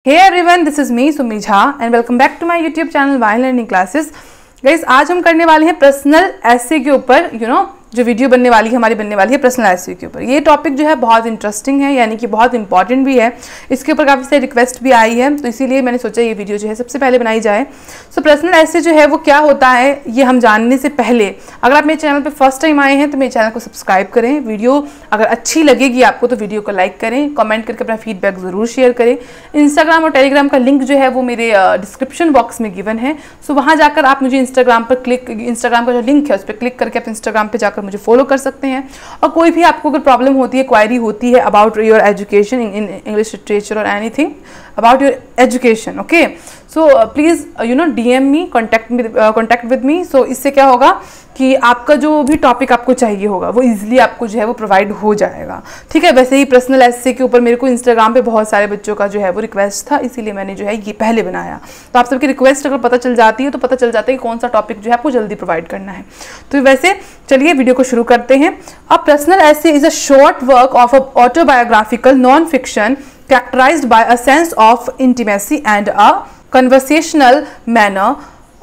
Hey everyone, this is me Sumi Jha and welcome back to my YouTube channel While Learning Classes. Guys, आज हम करने वाले हैं personal ऐसे के ऊपर जो वीडियो बनने वाली है हमारी बनने वाली है पर्सनल ऐसे के ऊपर। ये टॉपिक जो है बहुत इंटरेस्टिंग है, यानी कि बहुत इंपॉर्टेंट भी है। इसके ऊपर काफ़ी सारी रिक्वेस्ट भी आई है, तो इसीलिए मैंने सोचा ये वीडियो जो है सबसे पहले बनाई जाए। सो पर्सनल ऐसे जो है वो क्या होता है ये हम जानने से पहले अगर आप मेरे चैनल पर फर्स्ट टाइम आए हैं तो मेरे चैनल को सब्सक्राइब करें। वीडियो अगर अच्छी लगेगी आपको तो वीडियो को लाइक करें, कमेंट करके अपना फीडबैक ज़रूर शेयर करें। इंस्टाग्राम और टेलीग्राम का लिंक जो है वो मेरे डिस्क्रिप्शन बॉक्स में गिवन है। सो वहाँ जाकर आप मुझे इंस्टाग्राम का जो लिंक है उस पर क्लिक करके आप इंस्टाग्राम पर जाकर मुझे फॉलो कर सकते हैं। और कोई भी आपको अगर प्रॉब्लम होती है, क्वायरी होती है about your education in English literature और anything about your education, okay, so please DM me, contact with me. So इससे क्या होगा कि आपका जो भी टॉपिक आपको चाहिए होगा वो इजीली आपको जो है वो प्रोवाइड हो जाएगा। ठीक है, वैसे ही पर्सनल ऐसे के ऊपर मेरे को इंस्टाग्राम पे बहुत सारे बच्चों का जो है वो रिक्वेस्ट था, इसीलिए मैंने जो है ये पहले बनाया। तो आप सबकी रिक्वेस्ट अगर पता चल जाती है तो पता चल जाता है कि कौन सा टॉपिक जो है आपको जल्दी प्रोवाइड करना है। तो वैसे चलिए वीडियो को शुरू करते हैं। अब पर्सनल ऐसे is a short work of a autobiographical non fiction characterized by a sense of intimacy and a conversational manner,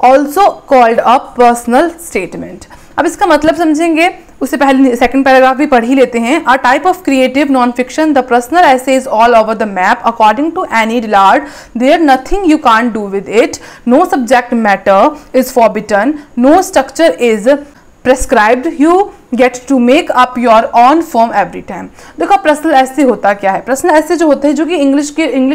also called a personal statement। अब इसका मतलब समझेंगे उससे पहले सेकंड पैराग्राफ भी पढ़ ही लेते हैं। A type of creative non-fiction, the personal essay is all over the map. According to Annie Dillard, there nothing you can't do with it. No subject matter is forbidden. No structure is prescribed. You get to make up your own form every time. देखो personal essay होता क्या है। Personal ऐसे जो होते हैं जो कि इंग्लिश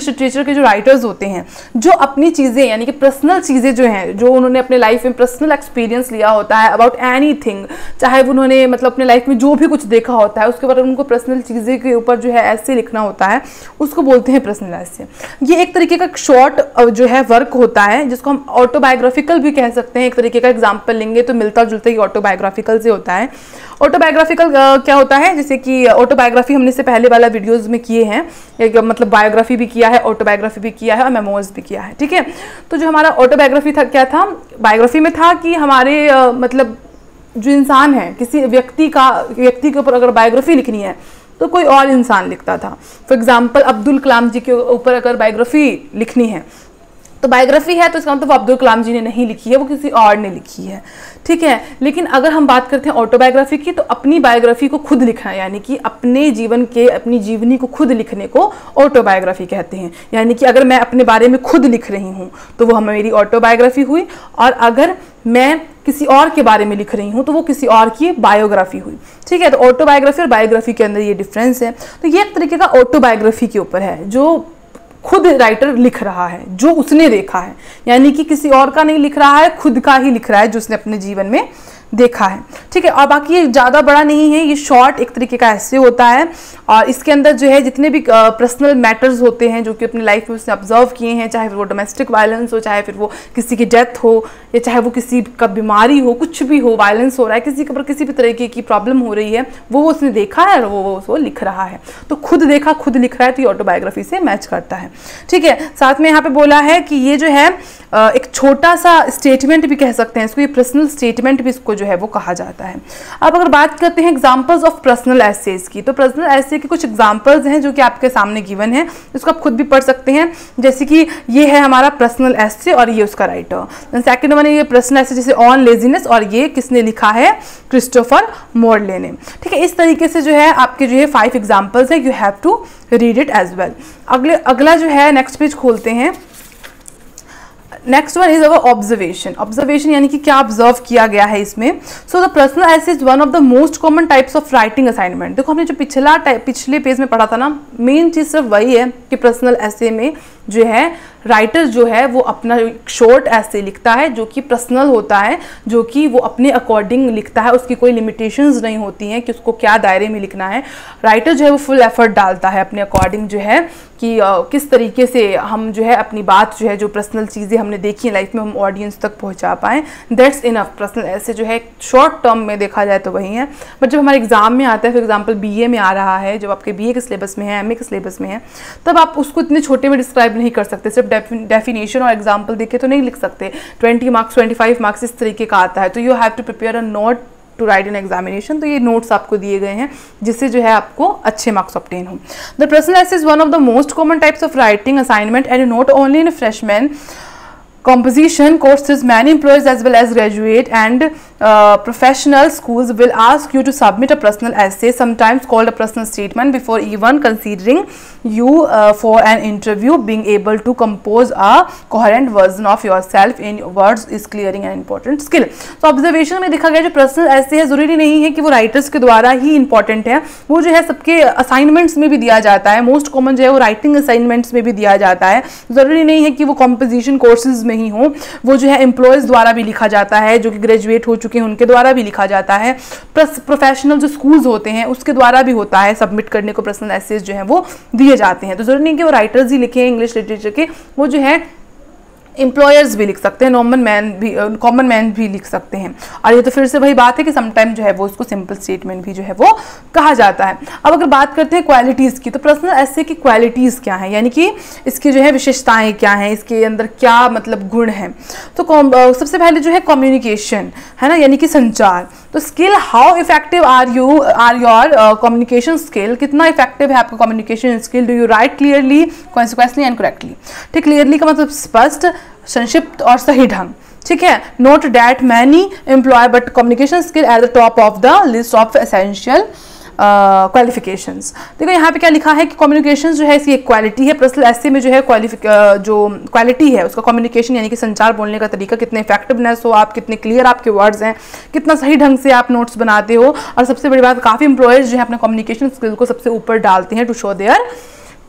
लिटरेचर के जो राइटर्स होते हैं जो अपनी चीज़ें यानी कि पर्सनल चीज़ें जो हैं जो उन्होंने अपने लाइफ में पर्सनल एक्सपीरियंस लिया होता है अबाउट एनीथिंग, चाहे वो उन्होंने मतलब अपने लाइफ में जो भी कुछ देखा होता है उसके बाद उनको पर्सनल चीज़ें के ऊपर जो है ऐसे लिखना होता है, उसको बोलते हैं पर्सनल ऐसे। ये एक तरीके का शॉर्ट जो है वर्क होता है जिसको हम ऑटोबायोग्राफिकल भी कह सकते हैं। एक तरीके का एग्जाम्पल लेंगे तो मिलता जुलता ही ऑटोबायोग्राफिकल से होता है। ऑटोबायोग्राफिकल क्या होता है, जैसे कि ऑटोबायोग्राफी हमने इससे पहले वाला वीडियोस में किए हैं, मतलब बायोग्राफी भी किया है, ऑटोबायोग्राफी भी किया है और मेमोज भी किया है। ठीक है, तो जो हमारा ऑटोबायोग्राफी था क्या था, बायोग्राफी में था कि हमारे मतलब जो इंसान है किसी व्यक्ति के ऊपर अगर बायोग्राफी लिखनी है तो कोई और इंसान लिखता था। फॉर एग्जाम्पल अब्दुल कलाम जी के ऊपर अगर बायोग्राफी लिखनी है तो बायोग्राफी है तो इसका मतलब अब्दुल कलाम जी ने नहीं लिखी है, वो किसी और ने लिखी है। ठीक है, लेकिन अगर हम बात करते हैं ऑटोबायोग्राफी की तो अपनी बायोग्राफी को खुद लिखना, यानी कि अपने जीवन के अपनी जीवनी को खुद लिखने को ऑटोबायोग्राफी कहते हैं। यानी कि अगर मैं अपने बारे में खुद लिख रही हूँ तो वो मेरी ऑटोबायोग्राफी हुई, और अगर मैं किसी और के बारे में लिख रही हूँ तो वो किसी और की बायोग्राफी हुई। ठीक है, तो ऑटोबायोग्राफी और बायोग्राफी के अंदर ये डिफरेंस है। तो ये एक तरीके का ऑटोबायोग्राफी के ऊपर है जो खुद राइटर लिख रहा है जो उसने देखा है, यानी कि किसी और का नहीं लिख रहा है, खुद का ही लिख रहा है जो उसने अपने जीवन में देखा है। ठीक है, और बाकी ये ज़्यादा बड़ा नहीं है, ये शॉर्ट एक तरीके का ऐसे होता है और इसके अंदर जो है जितने भी पर्सनल मैटर्स होते हैं जो कि अपनी लाइफ में उसने ऑब्जर्व किए हैं, चाहे फिर वो डोमेस्टिक वायलेंस हो, चाहे फिर वो किसी की डेथ हो, या चाहे वो किसी का बीमारी हो, कुछ भी हो, वायलेंस हो रहा है, किसी के ऊपर किसी भी तरीके की प्रॉब्लम हो रही है, वो उसने देखा है और वो उसको लिख रहा है। तो खुद देखा खुद लिख रहा है तो ये ऑटोबायोग्राफी से मैच करता है। ठीक है, साथ में यहाँ पे बोला है कि ये जो है एक छोटा सा स्टेटमेंट भी कह सकते हैं इसको, ये पर्सनल स्टेटमेंट भी इसको जो है वो कहा जाता है। अब अगर बात करते हैं एग्जांपल्स ऑफ पर्सनल एसेज की, तो पर्सनल एसे के कुछ एग्जांपल्स हैं जो कि आपके सामने गिवन है, इसको आप खुद भी पढ़ सकते हैं। जैसे कि ये है हमारा पर्सनल एसे और ये उसका राइटर। सेकंड वन है ये पर्सनल एसे जैसे ऑन लेजीनेस, और ये किसने लिखा है, क्रिस्टोफर मोरले ने। ठीक है, इस तरीके से जो है आपके जो है 5 एग्जाम्पल्स है, you have to read it as well. अगला जो है नेक्स्ट पेज खोलते हैं। Next one is our observation. Observation यानी कि क्या ऑब्जर्व किया गया है इसमें। So the personal essay is one of the most common types of writing assignment. देखो हमने जो पिछले पेज में पढ़ा था ना, मेन चीज़ सिर्फ वही है कि पर्सनल एसे में जो है राइटर जो है वो अपना शॉर्ट ऐसे लिखता है जो कि पर्सनल होता है, जो कि वो अपने अकॉर्डिंग लिखता है, उसकी कोई लिमिटेशंस नहीं होती हैं कि उसको क्या दायरे में लिखना है। राइटर जो है वो फुल एफर्ट डालता है अपने अकॉर्डिंग जो है कि किस तरीके से हम जो है अपनी बात जो है जो पर्सनल चीज़ें हमने देखी हैं लाइफ में हम ऑडियंस तक पहुंचा पाएँ। That's enough. पर्सनल ऐसे जो है शॉर्ट टर्म में देखा जाए तो वही है, बट जब हमारे एग्जाम में आता है, फॉर एग्जाम्पल BA में आ रहा है, जब आपके BA के सिलेबस में है, MA के सिलेबस में है, तब आप उसको इतने छोटे में डिस्क्राइब नहीं कर सकते। सिर्फ डेफिनेशन और एग्जाम्पल देखे तो नहीं लिख सकते। 20 मार्क्स 25 मार्क्स इस तरीके का आता है, तो you have to prepare a note to write in examination. तो ये नोट्स आपको दिए गए हैं जिससे जो है आपको अच्छे मार्क्स ऑब्टेन हो। The personal essay is one of the most common types of writing assignment and not only in freshman composition courses. Many employers as well as graduate and professional schools will ask you to submit a personal essay, sometimes called a personal statement, before even considering you for an interview. Being able to compose a coherent version of yourself in words is clearing an important skill. तो observation में देखा गया जो personal ऐसे है ज़रूरी नहीं है कि वो राइटर्स के द्वारा ही इंपॉर्टेंट है, वो जो है सबके असाइनमेंट्स में भी दिया जाता है। मोस्ट कॉमन जो है वो राइटिंग असाइनमेंट्स में भी दिया जाता है। ज़रूरी नहीं है कि वो कॉम्पोजिशन कोर्सेज ही हो, वो जो है एम्प्लॉयज द्वारा भी लिखा जाता है, जो कि ग्रेजुएट हो चुके हैं उनके द्वारा भी लिखा जाता है, प्लस प्रोफेशनल जो स्कूल्स होते हैं उसके द्वारा भी होता है। सबमिट करने को पर्सनल एसेज जो है वो दिए जाते हैं। तो जरूरी नहीं कि वो राइटर्स ही लिखे इंग्लिश लिटरेचर के, वो जो है एम्प्लॉयर्स भी लिख सकते हैं, कॉमन मैन भी लिख सकते हैं। और ये तो फिर से वही बात है कि समटाइम जो है वो उसको सिंपल स्टेटमेंट भी जो है वो कहा जाता है। अब अगर बात करते हैं क्वालिटीज़ की, तो पर्सनल ऐसे की क्वालिटीज़ क्या हैं, यानी कि इसकी जो है विशेषताएं क्या हैं, इसके अंदर क्या मतलब गुण हैं। तो सबसे पहले जो है कम्युनिकेशन है ना, यानी कि संचार। तो skill, how effective are your communication skill, कितना इफेक्टिव है आपका communication skill. Do you write clearly, consequently and correctly. ठीक, क्लियरली का मतलब स्पष्ट, संक्षिप्त और सही ढंग। ठीक है, note that many employ but communication skill at the top of the list of essential qualifications. देखो यहाँ पे क्या लिखा है कि कम्युनिकेशन जो है इसकी एक क्वालिटी है। पर्सनल ऐसे में जो है जो क्वालिटी है उसका कम्युनिकेशन यानी कि संचार, बोलने का तरीका, कितने इफेक्टिवनेस हो आप, कितने क्लियर आपके वर्ड्स हैं, कितना सही ढंग से आप नोट्स बनाते हो। और सबसे बड़ी बात, काफ़ी एम्प्लॉयर्स जो है अपने कम्युनिकेशन स्किल को सबसे ऊपर डालते हैं to show their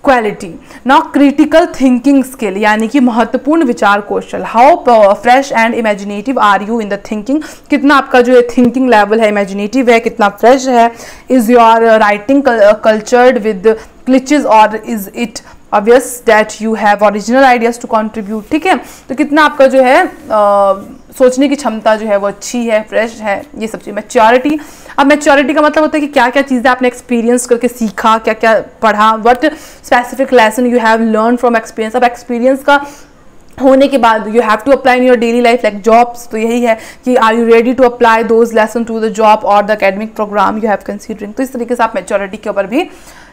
quality. Now critical thinking skill, यानी कि महत्वपूर्ण विचार कौशल। How fresh and imaginative are you in the thinking, कितना आपका जो है थिंकिंग लेवल है, इमेजिनेटिव है, कितना फ्रेश है। Is your writing cultured with glitches और is it obvious that you have original ideas to contribute. ठीक है, तो कितना आपका जो है सोचने की क्षमता जो है वो अच्छी है, फ्रेश है, ये सब चीज़। मैच्योरिटी, अब मैच्योरिटी का मतलब होता है कि क्या क्या चीज़ें आपने एक्सपीरियंस करके सीखा, क्या क्या पढ़ा, what specific lesson you have learn from experience. अब एक्सपीरियंस का होने के बाद you have to apply in your daily life like jobs. तो यही है कि are you ready to apply those lesson to the job और the academic program you have considering. तो इस तरीके से आप मैच्योरिटी के ऊपर भी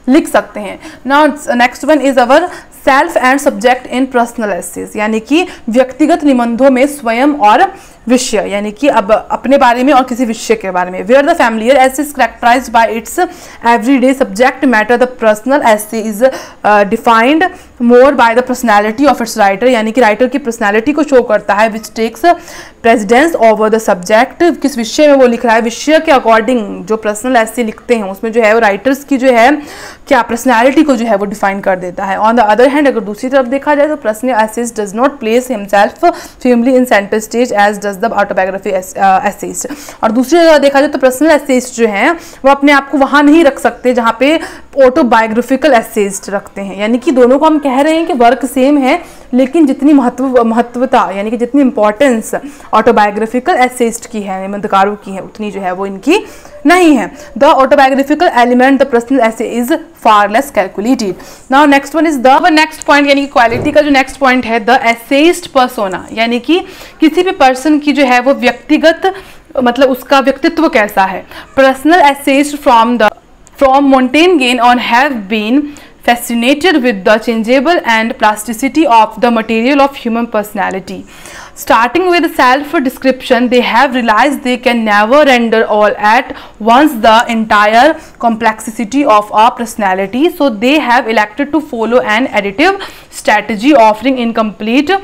लिख सकते हैं। Now next one is our self and subject in personal essays, यानी कि व्यक्तिगत निबंधों में स्वयं और विषय, यानी कि अब अपने बारे में और किसी विषय के बारे में। Where the familiar essay is characterized by its everyday subject matter, the personal essay is defined more by the personality of its writer, यानी कि राइटर की पर्सनैलिटी को शो करता है, which takes precedence over the subject. किस विषय में वो लिख रहा है, विषय के अकॉर्डिंग जो पर्सनल एसे लिखते हैं उसमें जो है वो राइटर्स की जो है क्या पर्सनैलिटी को जो है वो डिफाइन कर देता है। ऑन द अदर हैंड, अगर दूसरी तरफ देखा जाए तो personal essays does not place himself firmly in centre stage as does the autobiography essays. और दूसरी जगह देखा जाए तो पर्सनल एसेज जो हैं वो अपने आप को वहाँ नहीं रख सकते जहाँ पे ऑटोबायोग्राफिकल एसेज रखते हैं, यानी कि दोनों को हम कह रहे हैं कि वर्क सेम है, लेकिन जितनी महत्वता यानी कि जितनी इंपॉर्टेंस ऑटोबायोग्राफिकल एसेज की है, निबंधकारों की है, उतनी जो है वो इनकी नहीं है। The autobiographical element the personal essay is far less calculated. Now next one is the next point, यानी कि क्वालिटी का जो नेक्स्ट पॉइंट है द एसेइस्ट पर्सोना, यानी कि किसी भी पर्सन की जो है वो व्यक्तिगत मतलब उसका व्यक्तित्व कैसा है। Personal essayist from Montaigne on have been fascinated with the changeable and plasticity of the material of human personality. Starting with self-description, they have realized they can never render all at once the entire complexity of our personality, so they have elected to follow an additive strategy offering incomplete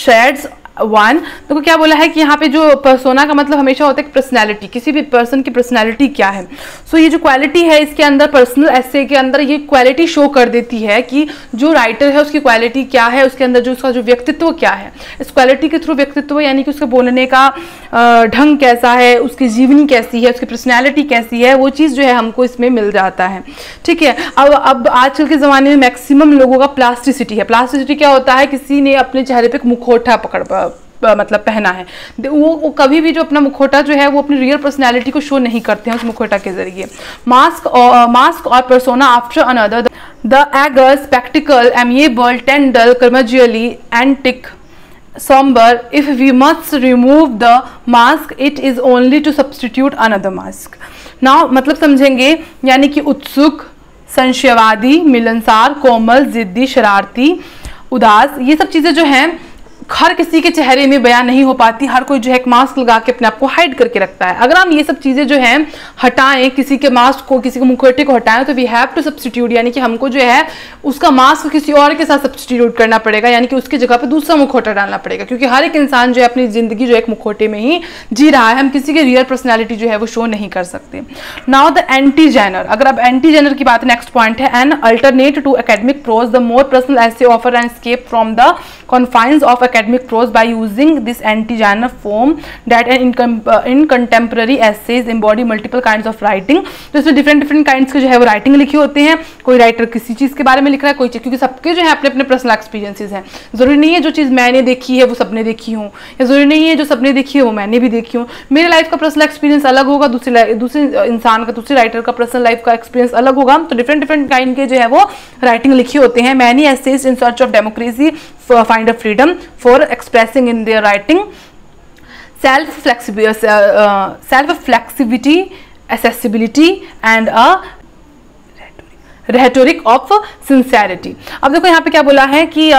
shades one. तो क्या बोला है कि यहाँ पे जो persona का मतलब हमेशा होता है कि पर्सनैलिटी, किसी भी पर्सन की पर्सनैलिटी क्या है। सो ये जो क्वालिटी है इसके अंदर पर्सनल एसे के अंदर ये क्वालिटी शो कर देती है कि जो राइटर है उसकी क्वालिटी क्या है, उसके अंदर जो उसका जो व्यक्तित्व क्या है। इस क्वालिटी के थ्रू व्यक्तित्व यानी कि उसके बोलने का ढंग कैसा है, उसकी जीवनी कैसी है, उसकी पर्सनैलिटी कैसी है, वो चीज़ जो है हमको इसमें मिल जाता है। ठीक है, अब आजकल के ज़माने में मैक्सिमम लोगों का प्लास्टिसिटी है। प्लास्टिसिटी क्या होता है, किसी ने अपने चेहरे पे मुखौटा मतलब पहना है, वो कभी भी जो अपना मुखौटा जो है वो अपनी रियल पर्सनैलिटी को शो नहीं करते हैं उस मुखौटा के जरिए। मास्क और persona after another the eager skeptical amiable tender curmudgeonly antic somber, if we must remove the mask it is only to substitute another mask. Now मतलब समझेंगे, यानी कि उत्सुक, संशयवादी, मिलनसार, कोमल, जिद्दी, शरारती, उदास, ये सब चीज़ें जो हैं हर किसी के चेहरे में बयान नहीं हो पाती। हर कोई जो है एक मास्क लगा के अपने आप को हाइड करके रखता है। अगर हम ये सब चीज़ें जो हैं हटाएं, किसी के मास्क को, किसी के मुखौटे को हटाएं, तो वी हैव टू सब्सटीट्यूट, यानी कि हमको जो है उसका मास्क किसी और के साथ सब्सटीट्यूट करना पड़ेगा, यानी कि उसकी जगह पे दूसरा मुखौटा डालना पड़ेगा, क्योंकि हर एक इंसान जो है अपनी ज़िंदगी जो एक मुखौटे में ही जी रहा है। हम किसी की रियल पर्सनैलिटी जो है वो शो नहीं कर सकते। नाउ द एंटी जेनर, अगर अब एंटी जेनर की बात, नेक्स्ट पॉइंट है, an alternate to academic prose the more personal essay offer and escape from the confines of academic prose by using this anti-genre form that in contemporary essays embody multiple kinds of writing। तो इसमें different kinds के जो है वो writing लिखी होते हैं। कोई राइटर किसी चीज़ के बारे में लिख रहा है, कोई चीज़, क्योंकि सबके जो है अपने अपने पर्सनल एक्सपीरियंसेस हैं। ज़रूरी नहीं है जो चीज़ मैंने देखी है वो सबने देखी हूँ, या ज़रूरी नहीं है जो सबने देखी है वो मैंने भी देखी हूँ। मेरे लाइफ का पर्सनल एक्सपीरियंस अलग होगा, दूसरे इंसान का, दूसरे राइटर का पर्सनल लाइफ का एक्सपीरियंस अलग होगा। तो डिफरेंट काइंड के जो है वो राइटिंग लिखी होते हैं। Many essays in search of democracy find a freedom for expressing in their writing, self flexibility, accessibility and a rhetoric of sincerity। अब देखो यहाँ पे क्या बोला है कि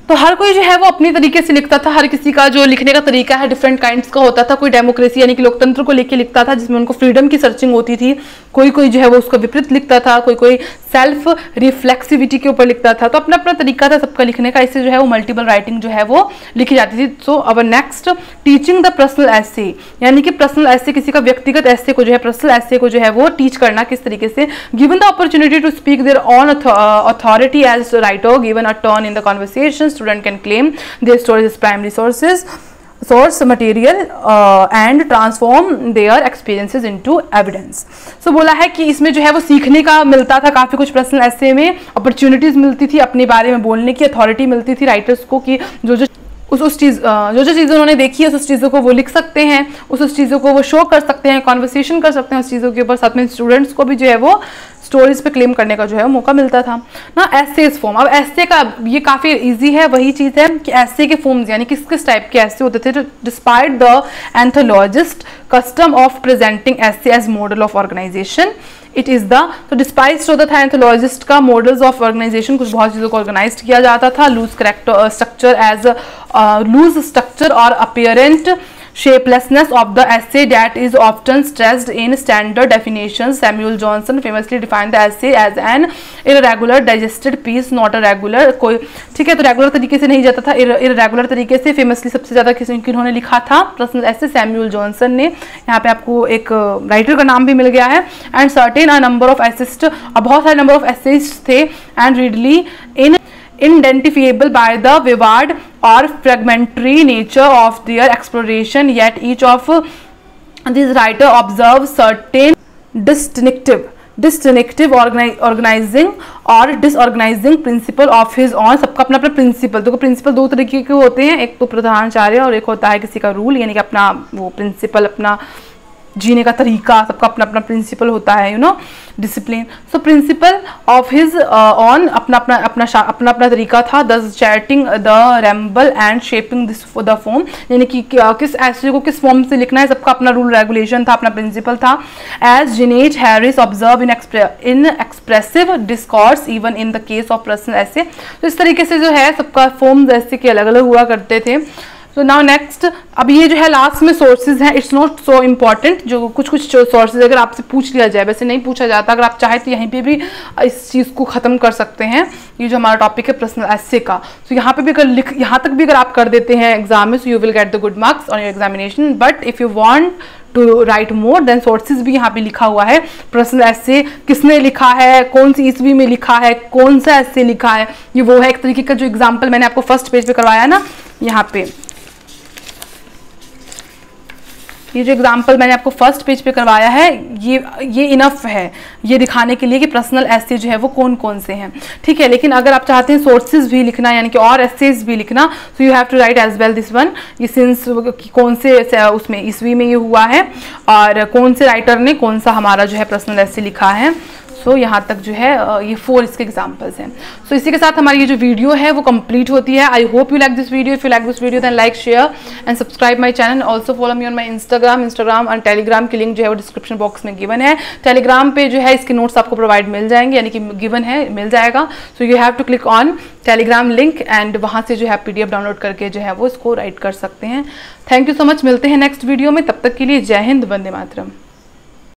तो हर कोई जो है वो अपनी तरीके से लिखता था। हर किसी का जो लिखने का तरीका है डिफरेंट काइंड्स का होता था। कोई डेमोक्रेसी यानी कि लोकतंत्र को लेके लिखता था, जिसमें उनको फ्रीडम की सर्चिंग होती थी। कोई जो है वो उसको विपरीत लिखता था, कोई सेल्फ रिफ्लेक्सिविटी के ऊपर लिखता था। तो अपना अपना तरीका था सबका लिखने का। इससे जो है वो मल्टीपल राइटिंग जो है वो लिखी जाती थी। So our next, teaching the personal essay, यानी कि पर्सनल एसे, किसी का व्यक्तिगत एसे को जो है, पर्सनल एसे को जो है वो टीच करना किस तरीके से। Given the opportunity to speak their own authority as writer, given a turn in the conversation, student can claim their stories as primary source material and transform their experiences into evidence। So बोला है कि इसमें जो है वो सीखने का मिलता था काफ़ी कुछ। पर्सनल ऐसे में अपॉर्चुनिटीज़ मिलती थी, अपने बारे में बोलने की अथॉरिटी मिलती थी राइटर्स को, कि जो चीज़ें उन्होंने देखी है उस चीज़ों को वो लिख सकते हैं, उस चीज़ों को वो शो कर सकते हैं, कॉन्वर्सेशन कर सकते हैं उस चीज़ों के ऊपर। साथ में स्टूडेंट्स को भी जो है वो स्टोरीज पे क्लेम करने का जो है मौका मिलता था ना। एसेज फॉर्म, अब एसे का ये काफ़ी इजी है। वही चीज़ है कि एसे के फॉर्म्स, यानी किस किस टाइप के एसे होते थे। Despite the anthologist custom of presenting essay as model of organization, it is the, तो डिस्पाइज होता था एंथोलॉजिस्ट का मॉडल्स ऑफ ऑर्गेनाइजेशन, कुछ बहुत चीज़ों को ऑर्गेनाइज किया जाता था। लूज स्ट्रक्चर और अपीयरेंट shapelessness of the essay that is often stressed in standard definitions. Samuel Johnson famously defined the essay as an irregular digested piece, not a regular, कोई ठीक है। तो रेगुलर तरीके से नहीं जाता था, irregular तरीके से। फेमसली सबसे ज़्यादा किन्होंने लिखा था पर्सनल ऐसे, सैमुअल जॉनसन ने। यहाँ पे आपको एक राइटर का नाम भी मिल गया है। And certain a number of essayist, बहुत सारे नंबर ऑफ एसेज थे। And readily identifiable by the vivid or fragmentary nature of their exploration, yet each of these writer observes certain distinctive organizing और disorganizing principle of his own। सबका अपना अपना principal, तो principal दो तरीके के होते हैं, एक तो प्रधानाचार्य और एक होता है किसी का रूल, यानी कि अपना वो प्रिंसिपल, अपना जीने का तरीका, सबका अपना अपना प्रिंसिपल होता है, discipline. So principle of his on अपना तरीका था। The chatting the ramble and shaping this the form, यानी कि किस ऐसे को किस फॉर्म से लिखना है, सबका अपना रूल रेगुलेशन था, अपना प्रिंसिपल था। एज जिनेज Harris observe in expressive discourse even in the case of personal essay. तो इस तरीके से जो है सबका फॉर्म्स ऐसे के अलग अलग हुआ करते थे। सो नाउ नेक्स्ट, अब ये जो है लास्ट में सोर्सेज हैं, इट्स नॉट सो इम्पॉर्टेंट। जो कुछ सोर्सेज अगर आपसे पूछ लिया जाए, वैसे नहीं पूछा जाता, अगर आप चाहे तो यहीं पे भी इस चीज़ को ख़त्म कर सकते हैं। ये जो हमारा टॉपिक है पर्सनल ऐसे का, तो यहाँ पे भी अगर यहाँ तक भी अगर आप कर देते हैं एग्जाम में, so you will get the good marks on your examination. But if you want to write more then sources भी यहाँ पे लिखा हुआ है। पर्सनल ऐसे किसने लिखा है, कौन सी ईस्वी में लिखा है, कौन सा ऐसे लिखा है, ये वो है एक तरीके का जो एग्जाम्पल मैंने आपको फर्स्ट पेज पे करवाया ना। यहाँ पे ये जो एग्जाम्पल मैंने आपको फर्स्ट पेज पे करवाया है, ये इनफ है ये दिखाने के लिए कि पर्सनल ऐसे जो है वो कौन कौन से हैं, ठीक है। लेकिन अगर आप चाहते हैं सोर्सेज भी लिखना, यानी कि और एसेज भी लिखना, तो you have to write as well this one. ये सिंस कौन से उसमें ईस्वी में ये हुआ है और कौन से राइटर ने कौन सा हमारा जो है पर्सनल ऐसे लिखा है। सो यहाँ तक जो है ये 4 इसके एग्जाम्पल्स हैं। सो इसी के साथ हमारी ये जो वीडियो है वो कंप्लीट होती है। I hope you like this video. If you like this video then like, share and subscribe my channel. Also follow me on my Instagram और टेलीग्राम की लिंक जो है वो डिस्क्रिप्शन बॉक्स में गिवन है। टेलीग्राम पे जो है इसके नोट्स आपको प्रोवाइड मिल जाएंगे, यानी कि गिवन है, मिल जाएगा। So you have to click on Telegram link and वहाँ से जो है PDF डाउनलोड करके जो है वो इसको राइट कर सकते हैं। Thank you so much. मिलते हैं नेक्स्ट वीडियो में, तब तक के लिए जय हिंद, वंदे मातरम।